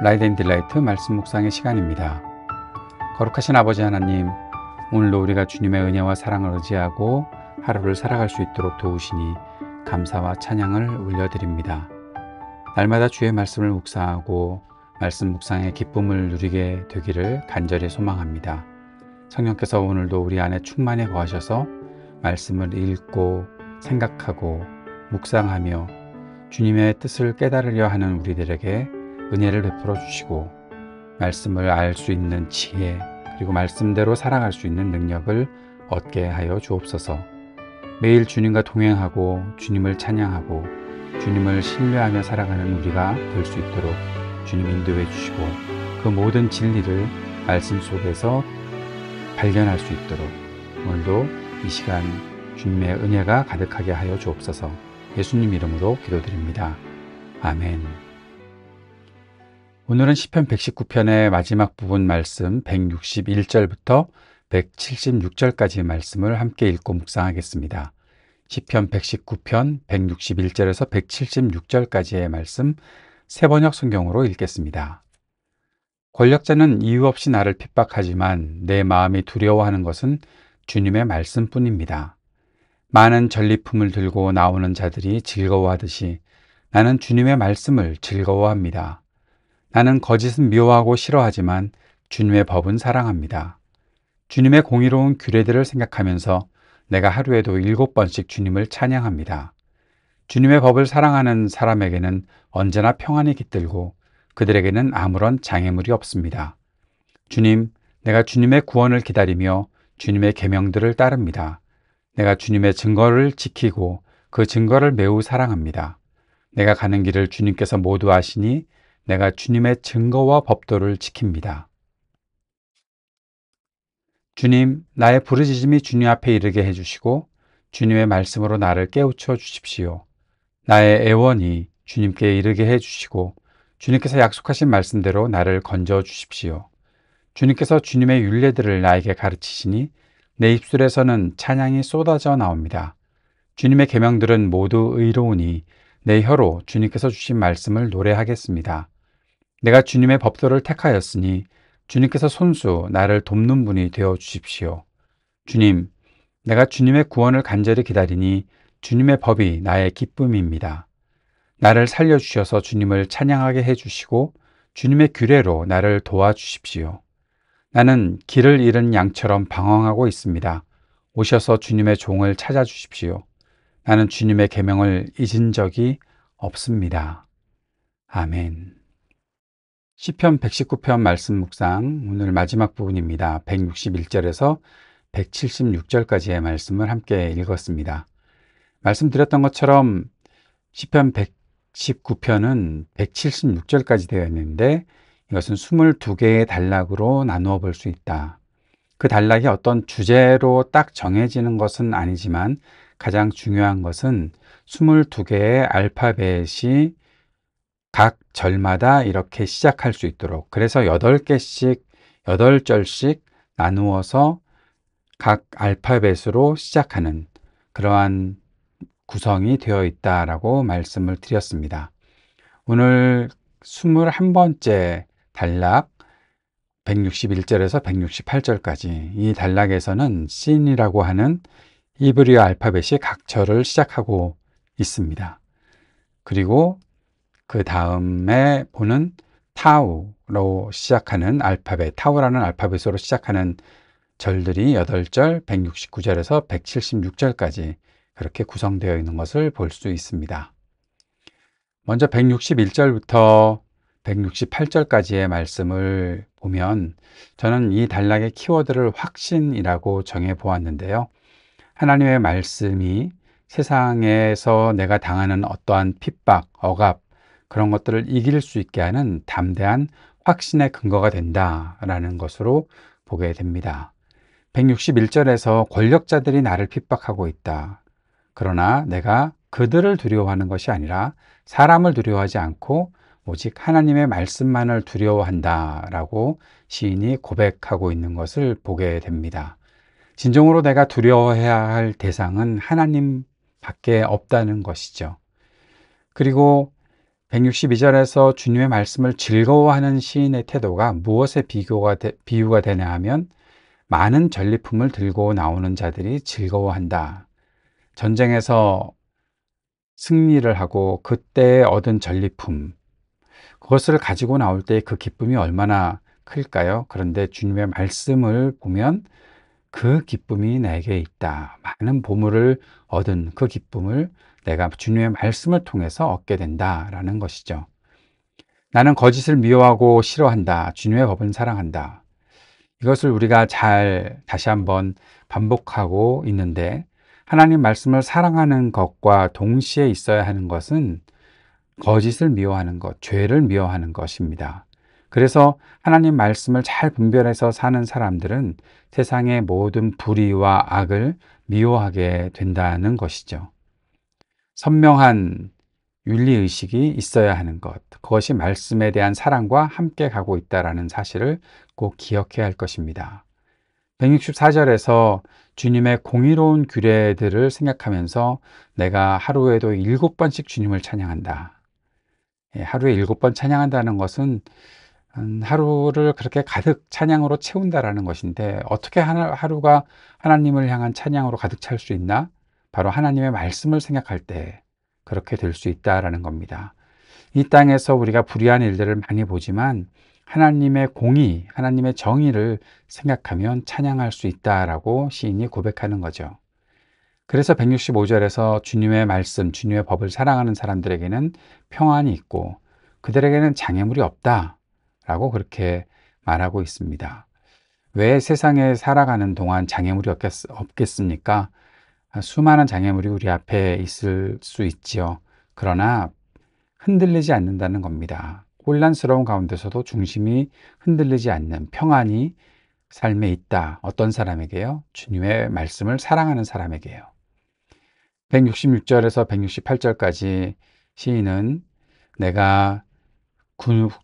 라이드 앤 딜라이트 말씀 묵상의 시간입니다. 거룩하신 아버지 하나님, 오늘도 우리가 주님의 은혜와 사랑을 의지하고 하루를 살아갈 수 있도록 도우시니 감사와 찬양을 올려드립니다. 날마다 주의 말씀을 묵상하고 말씀 묵상의 기쁨을 누리게 되기를 간절히 소망합니다. 성령께서 오늘도 우리 안에 충만히 거하셔서 말씀을 읽고 생각하고 묵상하며 주님의 뜻을 깨달으려 하는 우리들에게 은혜를 베풀어 주시고 말씀을 알 수 있는 지혜, 그리고 말씀대로 살아갈 수 있는 능력을 얻게 하여 주옵소서. 매일 주님과 동행하고 주님을 찬양하고 주님을 신뢰하며 살아가는 우리가 될 수 있도록 주님 인도해 주시고, 그 모든 진리를 말씀 속에서 발견할 수 있도록 오늘도 이 시간 주님의 은혜가 가득하게 하여 주옵소서. 예수님 이름으로 기도드립니다. 아멘. 오늘은 시편 119편의 마지막 부분 말씀 161절부터 176절까지의 말씀을 함께 읽고 묵상하겠습니다. 시편 119편 161절에서 176절까지의 말씀 새번역 성경으로 읽겠습니다. 권력자는 이유 없이 나를 핍박하지만 내 마음이 두려워하는 것은 주님의 말씀뿐입니다. 많은 전리품을 들고 나오는 자들이 즐거워하듯이 나는 주님의 말씀을 즐거워합니다. 나는 거짓은 미워하고 싫어하지만 주님의 법은 사랑합니다. 주님의 공의로운 규례들을 생각하면서 내가 하루에도 7번씩 주님을 찬양합니다. 주님의 법을 사랑하는 사람에게는 언제나 평안이 깃들고 그들에게는 아무런 장애물이 없습니다. 주님, 내가 주님의 구원을 기다리며 주님의 계명들을 따릅니다. 내가 주님의 증거를 지키고 그 증거를 매우 사랑합니다. 내가 가는 길을 주님께서 모두 아시니 내가 주님의 증거와 법도를 지킵니다. 주님, 나의 부르짖음이 주님 앞에 이르게 해주시고 주님의 말씀으로 나를 깨우쳐 주십시오. 나의 애원이 주님께 이르게 해주시고 주님께서 약속하신 말씀대로 나를 건져 주십시오. 주님께서 주님의 율례들을 나에게 가르치시니 내 입술에서는 찬양이 쏟아져 나옵니다. 주님의 계명들은 모두 의로우니 내 혀로 주님께서 주신 말씀을 노래하겠습니다. 내가 주님의 법도를 택하였으니 주님께서 손수 나를 돕는 분이 되어 주십시오. 주님, 내가 주님의 구원을 간절히 기다리니 주님의 법이 나의 기쁨입니다. 나를 살려주셔서 주님을 찬양하게 해주시고 주님의 규례로 나를 도와주십시오. 나는 길을 잃은 양처럼 방황하고 있습니다. 오셔서 주님의 종을 찾아주십시오. 나는 주님의 계명을 잊은 적이 없습니다. 아멘. 시편 119편 말씀 묵상, 오늘 마지막 부분입니다. 161절에서 176절까지의 말씀을 함께 읽었습니다. 말씀드렸던 것처럼 시편 119편은 176절까지 되어 있는데 이것은 22개의 단락으로 나누어 볼 수 있다. 그 단락이 어떤 주제로 딱 정해지는 것은 아니지만 가장 중요한 것은 22개의 알파벳이 각 절마다 이렇게 시작할 수 있도록, 그래서 8개씩 8절씩 나누어서 각 알파벳으로 시작하는 그러한 구성이 되어 있다라고 말씀을 드렸습니다. 오늘 21번째 단락 161절에서 168절까지 이 단락에서는 신이라고 하는 히브리어 알파벳이 각 절을 시작하고 있습니다. 그리고 그 다음에 보는 타우로 시작하는 알파벳, 타우라는 알파벳으로 시작하는 절들이 8절, 169절에서 176절까지 그렇게 구성되어 있는 것을 볼 수 있습니다. 먼저 161절부터 168절까지의 말씀을 보면 저는 이 단락의 키워드를 확신이라고 정해 보았는데요. 하나님의 말씀이 세상에서 내가 당하는 어떠한 핍박, 억압, 그런 것들을 이길 수 있게 하는 담대한 확신의 근거가 된다라는 것으로 보게 됩니다. 161절에서 권력자들이 나를 핍박하고 있다. 그러나 내가 그들을 두려워하는 것이 아니라 사람을 두려워하지 않고 오직 하나님의 말씀만을 두려워한다라고 시인이 고백하고 있는 것을 보게 됩니다. 진정으로 내가 두려워해야 할 대상은 하나님밖에 없다는 것이죠. 그리고 162절에서 주님의 말씀을 즐거워하는 시인의 태도가 무엇에 비유가 되냐 하면 많은 전리품을 들고 나오는 자들이 즐거워한다. 전쟁에서 승리를 하고 그때 얻은 전리품, 그것을 가지고 나올 때 그 기쁨이 얼마나 클까요? 그런데 주님의 말씀을 보면 그 기쁨이 내게 있다. 많은 보물을 얻은 그 기쁨을 내가 주님의 말씀을 통해서 얻게 된다라는 것이죠. 나는 거짓을 미워하고 싫어한다. 주님의 법은 사랑한다. 이것을 우리가 잘 다시 한번 반복하고 있는데, 하나님 말씀을 사랑하는 것과 동시에 있어야 하는 것은 거짓을 미워하는 것, 죄를 미워하는 것입니다. 그래서 하나님 말씀을 잘 분별해서 사는 사람들은 세상의 모든 불의와 악을 미워하게 된다는 것이죠. 선명한 윤리의식이 있어야 하는 것, 그것이 말씀에 대한 사랑과 함께 가고 있다는 사실을 꼭 기억해야 할 것입니다. 164절에서 주님의 공의로운 규례들을 생각하면서 내가 하루에도 7번씩 주님을 찬양한다. 하루에 7번 찬양한다는 것은 하루를 그렇게 가득 찬양으로 채운다라는 것인데, 어떻게 하루가 하나님을 향한 찬양으로 가득 찰 수 있나? 바로 하나님의 말씀을 생각할 때 그렇게 될 수 있다라는 겁니다. 이 땅에서 우리가 불의한 일들을 많이 보지만 하나님의 공의, 하나님의 정의를 생각하면 찬양할 수 있다라고 시인이 고백하는 거죠. 그래서 165절에서 주님의 말씀, 주님의 법을 사랑하는 사람들에게는 평안이 있고 그들에게는 장애물이 없다라고 그렇게 말하고 있습니다. 왜 세상에 살아가는 동안 장애물이 없겠습니까? 수많은 장애물이 우리 앞에 있을 수 있지요. 그러나 흔들리지 않는다는 겁니다. 혼란스러운 가운데서도 중심이 흔들리지 않는 평안이 삶에 있다. 어떤 사람에게요? 주님의 말씀을 사랑하는 사람에게요. 166절에서 168절까지 시인은 내가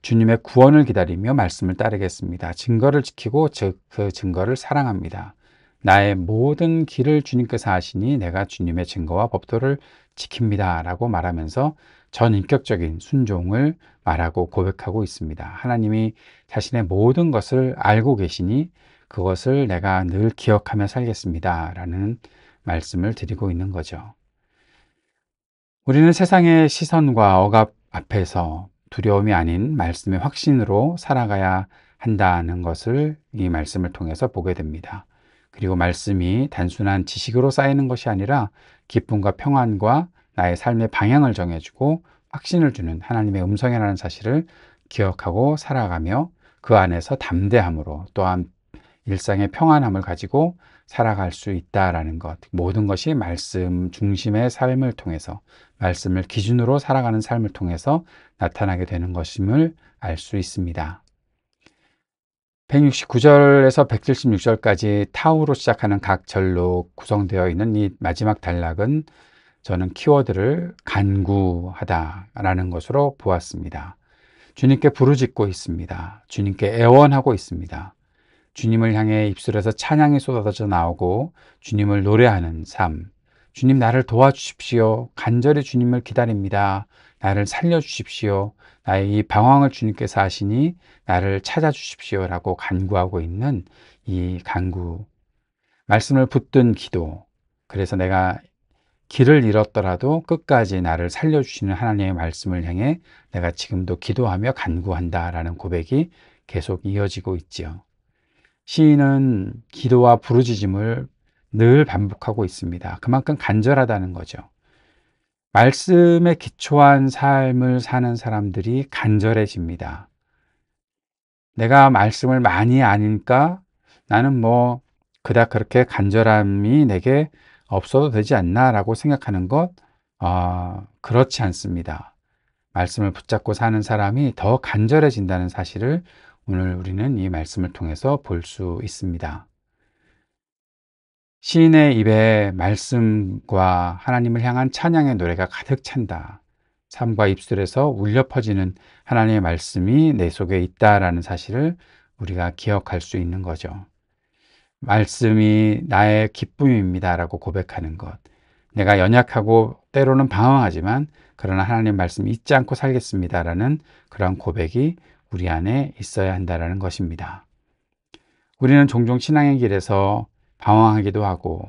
주님의 구원을 기다리며 말씀을 따르겠습니다. 증거를 지키고 즉 그 증거를 사랑합니다. 나의 모든 길을 주님께서 하시니 내가 주님의 증거와 법도를 지킵니다. 라고 말하면서 전인격적인 순종을 말하고 고백하고 있습니다. 하나님이 자신의 모든 것을 알고 계시니 그것을 내가 늘 기억하며 살겠습니다. 라는 말씀을 드리고 있는 거죠. 우리는 세상의 시선과 억압 앞에서 두려움이 아닌 말씀의 확신으로 살아가야 한다는 것을 이 말씀을 통해서 보게 됩니다. 그리고 말씀이 단순한 지식으로 쌓이는 것이 아니라 기쁨과 평안과 나의 삶의 방향을 정해주고 확신을 주는 하나님의 음성이라는 사실을 기억하고 살아가며 그 안에서 담대함으로 또한 일상의 평안함을 가지고 살아갈 수 있다라는 것, 모든 것이 말씀 중심의 삶을 통해서, 말씀을 기준으로 살아가는 삶을 통해서 나타나게 되는 것임을 알 수 있습니다. 169절에서 176절까지 타우로 시작하는 각 절로 구성되어 있는 이 마지막 단락은 저는 키워드를 간구하다라는 것으로 보았습니다. 주님께 부르짖고 있습니다. 주님께 애원하고 있습니다. 주님을 향해 입술에서 찬양이 쏟아져 나오고 주님을 노래하는 삶. 주님 나를 도와주십시오. 간절히 주님을 기다립니다. 나를 살려주십시오. 나의 이 방황을 주님께서 하시니 나를 찾아주십시오. 라고 간구하고 있는 이 간구. 말씀을 붙든 기도. 그래서 내가 길을 잃었더라도 끝까지 나를 살려주시는 하나님의 말씀을 향해 내가 지금도 기도하며 간구한다라는 고백이 계속 이어지고 있지요. 시인은 기도와 부르짖음을 늘 반복하고 있습니다. 그만큼 간절하다는 거죠. 말씀에 기초한 삶을 사는 사람들이 간절해집니다. 내가 말씀을 많이 아니까 나는 그닥 그렇게 간절함이 내게 없어도 되지 않나 라고 생각하는 것, 그렇지 않습니다. 말씀을 붙잡고 사는 사람이 더 간절해진다는 사실을 오늘 우리는 이 말씀을 통해서 볼 수 있습니다. 시인의 입에 말씀과 하나님을 향한 찬양의 노래가 가득 찬다. 삶과 입술에서 울려 퍼지는 하나님의 말씀이 내 속에 있다라는 사실을 우리가 기억할 수 있는 거죠. 말씀이 나의 기쁨입니다라고 고백하는 것. 내가 연약하고 때로는 방황하지만 그러나 하나님 말씀 잊지 않고 살겠습니다라는 그런 고백이 우리 안에 있어야 한다는 것입니다. 우리는 종종 신앙의 길에서 방황하기도 하고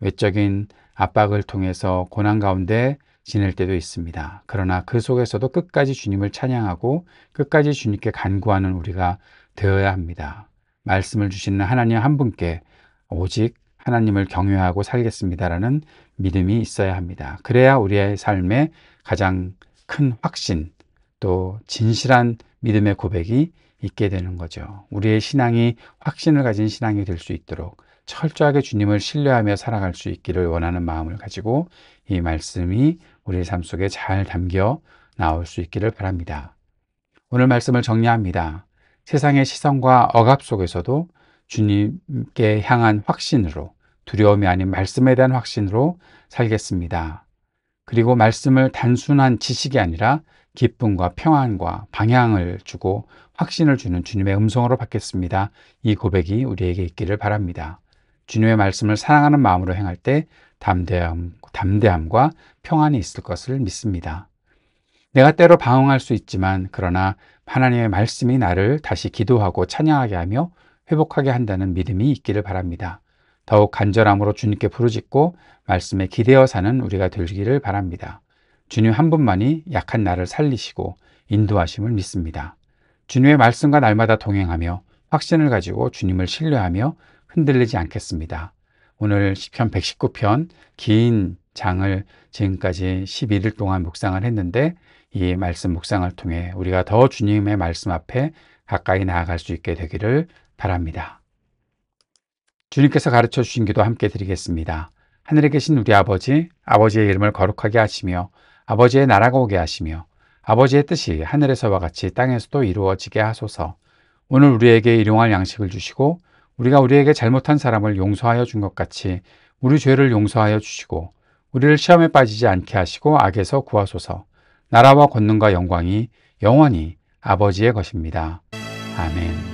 외적인 압박을 통해서 고난 가운데 지낼 때도 있습니다. 그러나 그 속에서도 끝까지 주님을 찬양하고 끝까지 주님께 간구하는 우리가 되어야 합니다. 말씀을 주시는 하나님 한 분께 오직 하나님을 경외하고 살겠습니다라는 믿음이 있어야 합니다. 그래야 우리의 삶에 가장 큰 확신, 또 진실한 믿음의 고백이 있게 되는 거죠. 우리의 신앙이 확신을 가진 신앙이 될 수 있도록 철저하게 주님을 신뢰하며 살아갈 수 있기를 원하는 마음을 가지고 이 말씀이 우리의 삶 속에 잘 담겨 나올 수 있기를 바랍니다. 오늘 말씀을 정리합니다. 세상의 시선과 억압 속에서도 주님께 향한 확신으로, 두려움이 아닌 말씀에 대한 확신으로 살겠습니다. 그리고 말씀을 단순한 지식이 아니라 기쁨과 평안과 방향을 주고 확신을 주는 주님의 음성으로 받겠습니다. 이 고백이 우리에게 있기를 바랍니다. 주님의 말씀을 사랑하는 마음으로 행할 때 담대함과 평안이 있을 것을 믿습니다. 내가 때로 방황할 수 있지만 그러나 하나님의 말씀이 나를 다시 기도하고 찬양하게 하며 회복하게 한다는 믿음이 있기를 바랍니다. 더욱 간절함으로 주님께 부르짖고 말씀에 기대어 사는 우리가 되기를 바랍니다. 주님 한 분만이 약한 나를 살리시고 인도하심을 믿습니다. 주님의 말씀과 날마다 동행하며 확신을 가지고 주님을 신뢰하며 흔들리지 않겠습니다. 오늘 시편 119편 긴 장을 지금까지 11일 동안 묵상을 했는데 이 말씀 묵상을 통해 우리가 더 주님의 말씀 앞에 가까이 나아갈 수 있게 되기를 바랍니다. 주님께서 가르쳐 주신 기도 함께 드리겠습니다. 하늘에 계신 우리 아버지, 아버지의 이름을 거룩하게 하시며 아버지의 나라가 오게 하시며 아버지의 뜻이 하늘에서와 같이 땅에서도 이루어지게 하소서. 오늘 우리에게 일용할 양식을 주시고 우리가 우리에게 잘못한 사람을 용서하여 준 것 같이 우리 죄를 용서하여 주시고 우리를 시험에 빠지지 않게 하시고 악에서 구하소서. 나라와 권능과 영광이 영원히 아버지의 것입니다. 아멘.